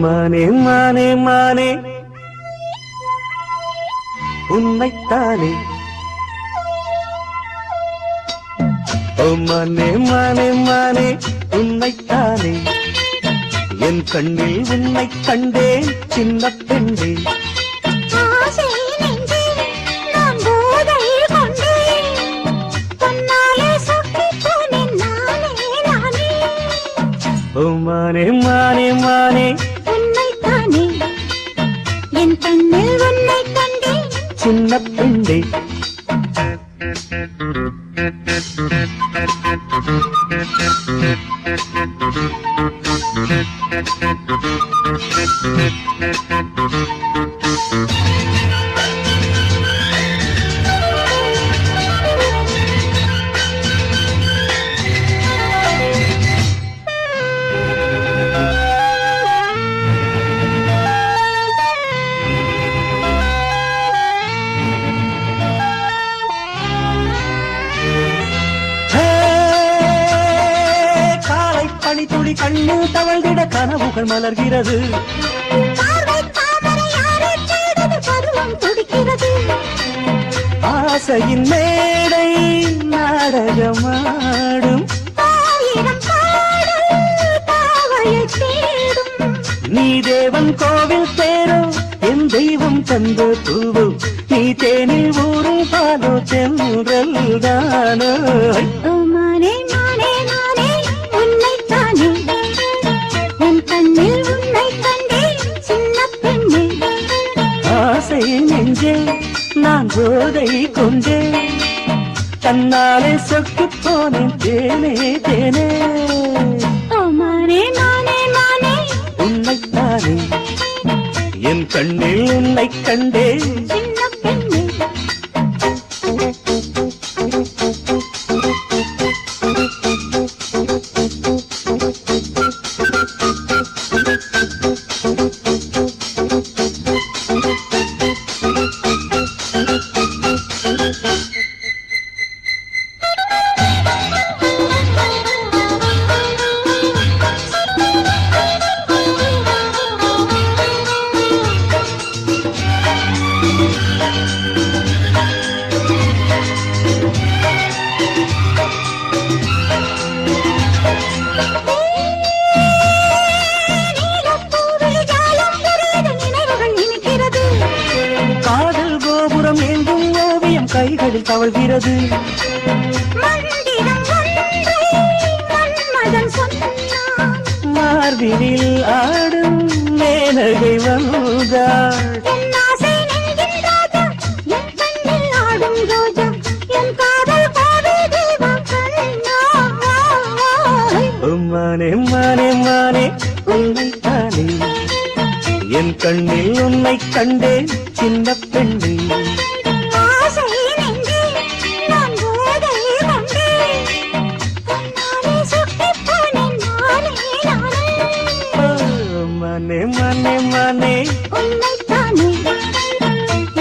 மானே மானே மானே உன்னைத்தானே. ஓ மானே மானே மானே உன்னைத்தானே. என் கண்ணில் உன்னை கண்டேன் சின்ன பெண்ணே. ஓ மானே மானே மானே உன்னைத்தானே. என் கண்ணில் உன்னை கண்டேன் சின்ன பெண்ணே. துளி கண்ணில் தவழ்ந்திட கனவுகள் மலர்கிறது. ஆசையின் மேடை நாடகமாடும். நீ தேவன் கோவில் தேரோ என் தெய்வம் தந்த பூவோ. நீ தேனில் ஊரும் பாலோ தென்றல் தானோ. நெஞ்சே நான் போதை கொண்டே தன்னாலே சொக்கு போனேன் தேனே தேனே. மானே மானே மானே உன்னைத்தானே. என் கண்ணில் உன்னை கண்டே சின்ன பெண்ணே. காதல் கோபுரம் எங்கும் ஓவியம் கைகளில் தவழ்கிறது. மார்பினில் ஆடும் மேனகை வந்தாள். மானே மானே மானே உன்னைத்தானே. என் கண்ணில் உன்னை கண்டேன் சின்ன பெண்ணே. மானே மானே மானே உன்னைத்தானே.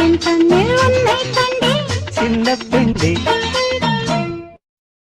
என் கண்ணில் உன்னை கண்டேன் சின்ன பெண்ணே.